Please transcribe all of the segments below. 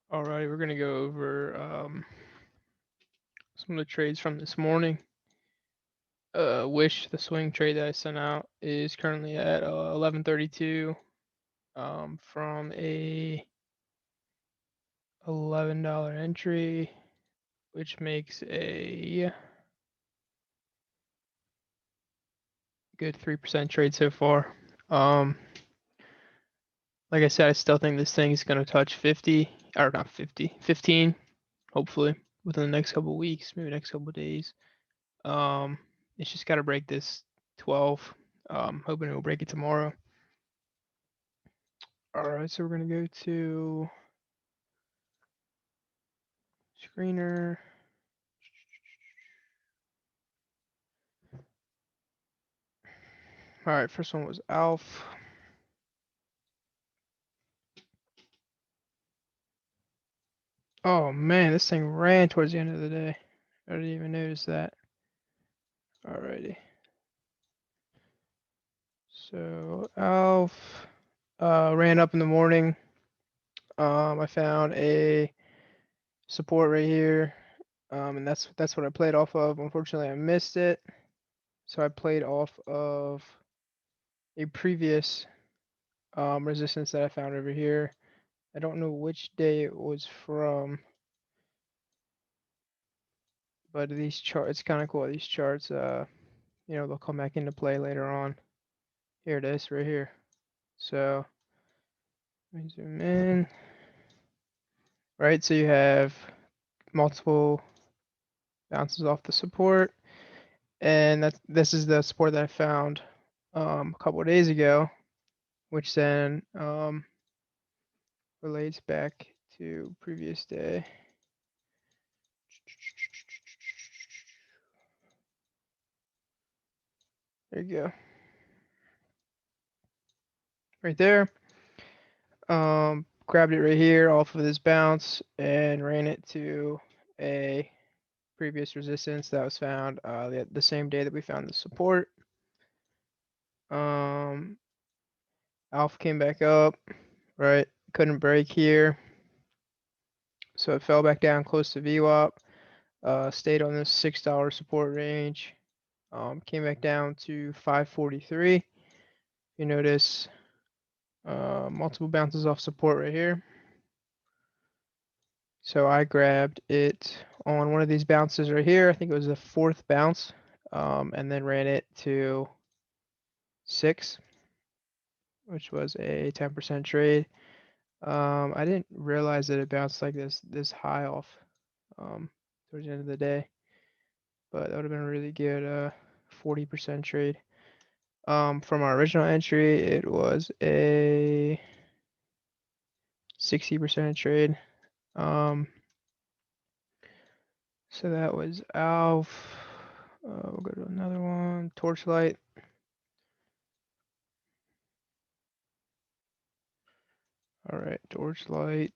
All right, we're gonna go over some of the trades from this morning. Wish the swing trade that I sent out is currently at 11:32 from a $11 entry, which makes a good 3% trade so far. Like I said, I still think this thing is gonna touch 50 or not 50, 15, hopefully within the next couple weeks, maybe next couple days. Um, it's just got to break this 12. Hoping it will break it tomorrow. All right, so we're gonna go to screener. All right, first one was Alf. Oh man, this thing ran towards the end of the day. I didn't even notice that. Alrighty. So Alf ran up in the morning. I found a support right here. And that's what I played off of. Unfortunately, I missed it. So I played off of a previous resistance that I found over here. I don't know which day it was from, but these charts, it's kind of cool. These charts, they'll come back into play later on. Here it is, right here. So let me zoom in. Right, so you have multiple bounces off the support, and this is the support that I found a couple of days ago, which then relates back to previous day. There you go. Right there. Grabbed it right here off of this bounce and ran it to a previous resistance that was found the same day that we found the support. Alpha came back up, right? Couldn't break here. So it fell back down close to VWAP. Stayed on this $6 support range. Came back down to 543. You notice multiple bounces off support right here. So I grabbed it on one of these bounces right here. I think it was the fourth bounce, and then ran it to 6, which was a 10% trade. I didn't realize that it bounced like this high off towards the end of the day, but that would have been a really good 40% trade. From our original entry, it was a 60% trade. So that was Alf. We'll go to another one, Torchlight. All right, Torchlight.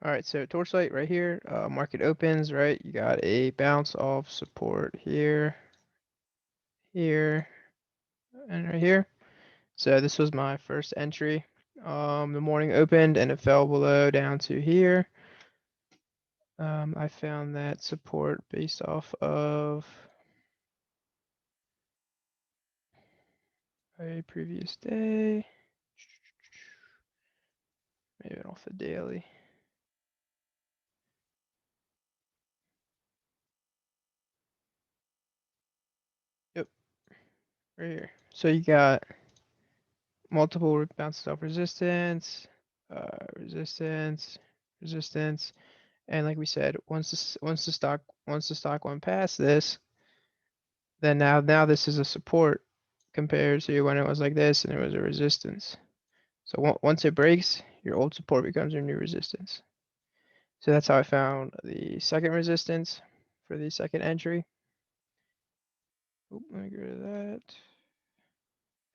All right, so Torchlight right here, market opens, right? You got a bounce off support here, here, and right here. So this was my first entry. The morning opened and it fell below down to here. I found that support based off of a previous day. Maybe off the daily. Yep, right here. So you got multiple bounces off resistance, resistance, resistance, and like we said, once the stock went past this, then now this is a support compared to when it was like this and it was a resistance. So once it breaks, your old support becomes your new resistance. So that's how I found the second resistance for the second entry. Oop, let me get rid of that.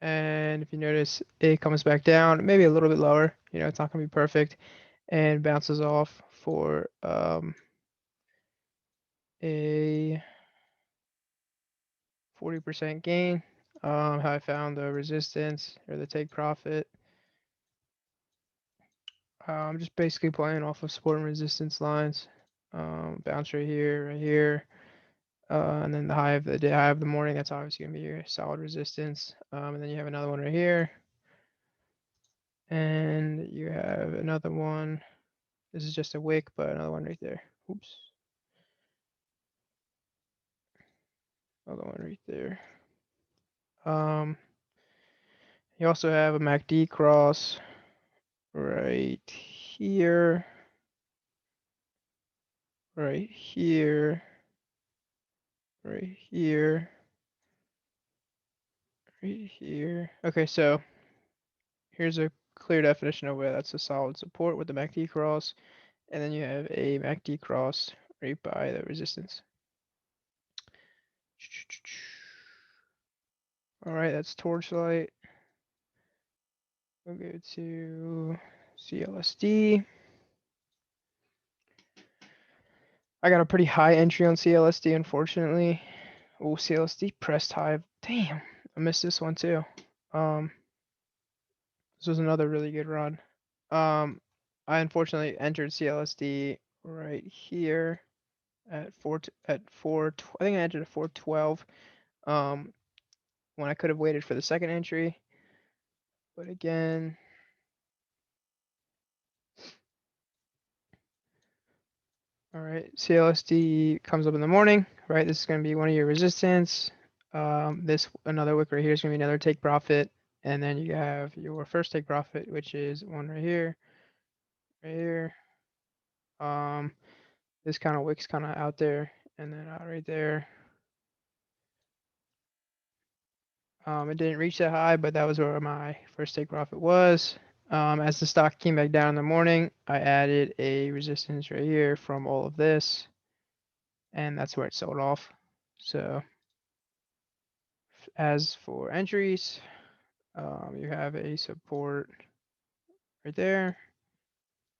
And if you notice, it comes back down, maybe a little bit lower. It's not gonna be perfect, and bounces off for a 40% gain. How I found the resistance or the take profit. I'm just basically playing off of support and resistance lines. Bounce right here. And then the high of the day, high of the morning, that's obviously gonna be your solid resistance. And then you have another one right here. And you have another one. This is just a wick, but another one right there. Oops. Another one right there. You also have a MACD cross right here, right here, right here, right here. Okay, so here's a clear definition of where that's a solid support with the MACD cross, and then you have a MACD cross right by the resistance. All right, that's Torchlight. We'll go to CLSD. I got a pretty high entry on CLSD, unfortunately. Oh, CLSD pressed high. Damn, I missed this one too. This was another really good run. I unfortunately entered CLSD right here at four. I think I entered at 412. When I could have waited for the second entry, but again, all right. CLSD comes up in the morning, right? This is going to be one of your resistance. This another wick right here is going to be another take profit, and then you have your first take profit, which is one right here, right here. This kind of wick's kind of out there, and then out right there. It didn't reach that high, but that was where my first take profit was. As the stock came back down in the morning, I added a resistance right here from all of this, and that's where it sold off. So as for entries, you have a support right there,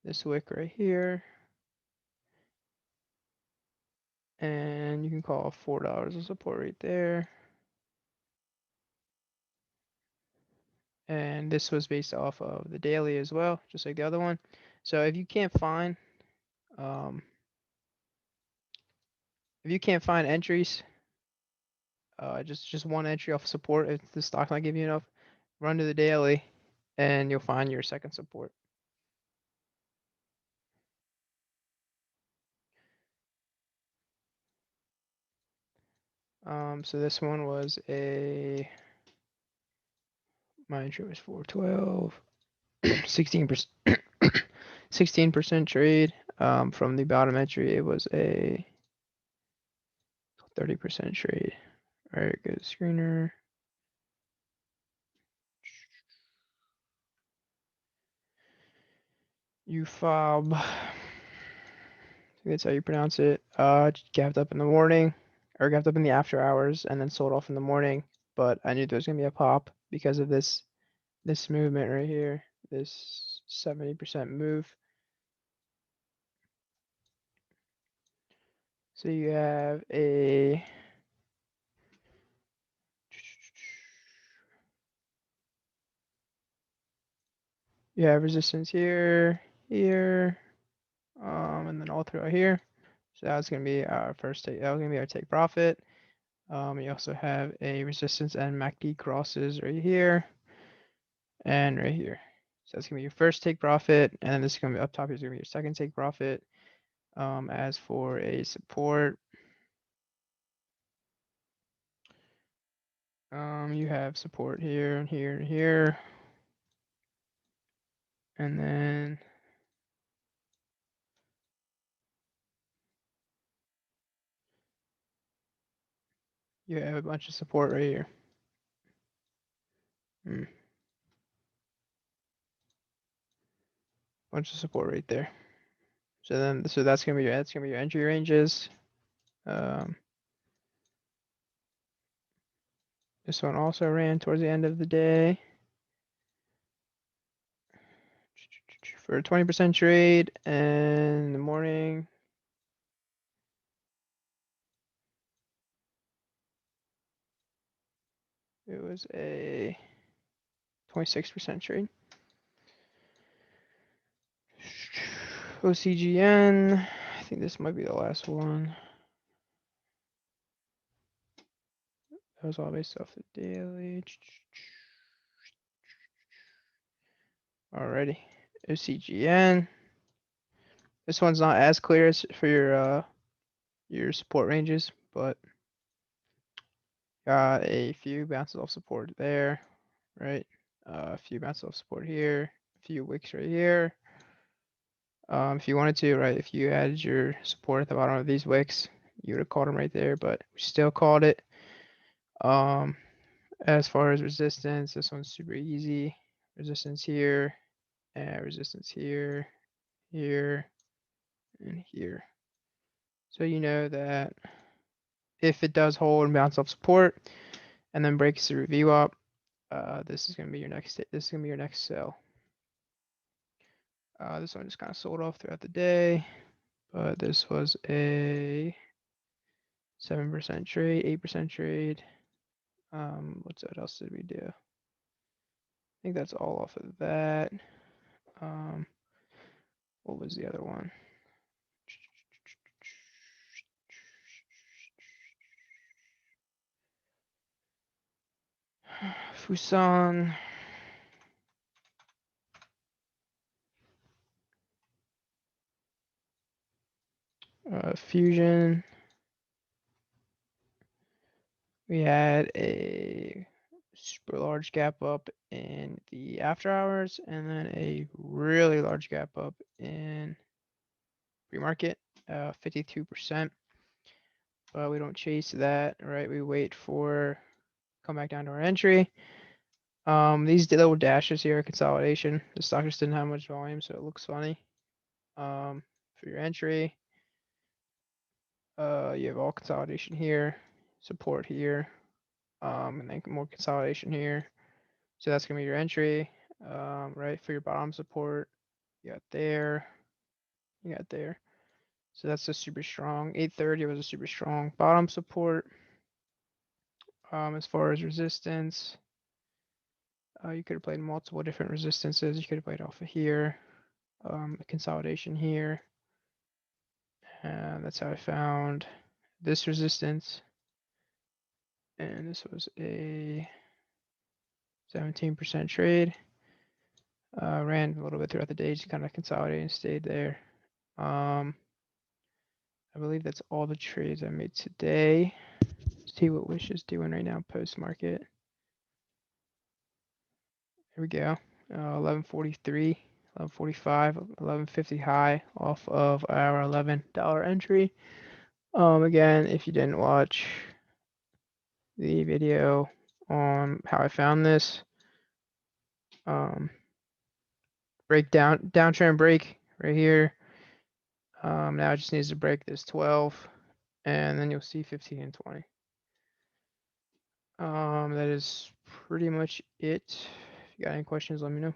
this wick right here, and you can call $4 a support right there. And this was based off of the daily as well, just like the other one. So if you can't find entries, just one entry off support, if the stock not giving you enough, run to the daily and you'll find your second support. So this one was my entry was 412, 16%, 16% trade. From the bottom entry, it was a 30% trade. All right, go to screener. UFOB. That's how you pronounce it. Gapped up in the morning, or gapped up in the after hours, and then sold off in the morning. But I knew there was gonna be a pop because of this movement right here, this 70% move. So you have a resistance here, and then all throughout here. So that's gonna be our first take. That was gonna be our take profit. You also have a resistance and MACD crosses right here and right here. So that's gonna be your first take profit, and then this is gonna be up top. Is gonna be your second take profit. As for a support, you have support here and here and here, and then you have a bunch of support right here. Bunch of support right there. So that's gonna be your entry ranges. This one also ran towards the end of the day for a 20% trade, and in the morning It was a 26% trade. OCGN. I think this might be the last one. That was all based off the daily. Alrighty. OCGN. This one's not as clear as for your support ranges, but got a few bounces off support there, right? A few bounces off support here, a few wicks right here. If you wanted to, right, if you added your support at the bottom of these wicks, you would have called them right there, but we still called it. As far as resistance, this one's super easy. Resistance here, and resistance here, here, and here. So you know that if it does hold and bounce off support, and then breaks through VWAP, this is gonna be your next. This is gonna be your next sell. This one just kind of sold off throughout the day, but this was a 7% trade, 8% trade. What else did we do? I think that's all off of that. What was the other one? Fusan. Fusion. We had a super large gap up in the after hours and then a really large gap up in pre-market, 52%. But we don't chase that, right? We wait for come back down to our entry. These little dashes here are consolidation. The stock just didn't have much volume, so it looks funny. For your entry, you have all consolidation here, support here, and then more consolidation here. So that's gonna be your entry, right? For your bottom support, you got there, you got there. So that's a super strong. 830 was a super strong bottom support. As far as resistance, you could have played multiple different resistances. You could have played off of here, consolidation here. And that's how I found this resistance. And this was a 17% trade. Ran a little bit throughout the day, just kind of consolidated and stayed there. I believe that's all the trades I made today. See what Wish is doing right now post market. Here we go. 1143, 1145, 1150 high off of our $11 entry. Again, if you didn't watch the video on how I found this, breakdown, downtrend break right here. Now it just needs to break this 12, and then you'll see 15 and 20. That is pretty much it. If you got any questions, let me know.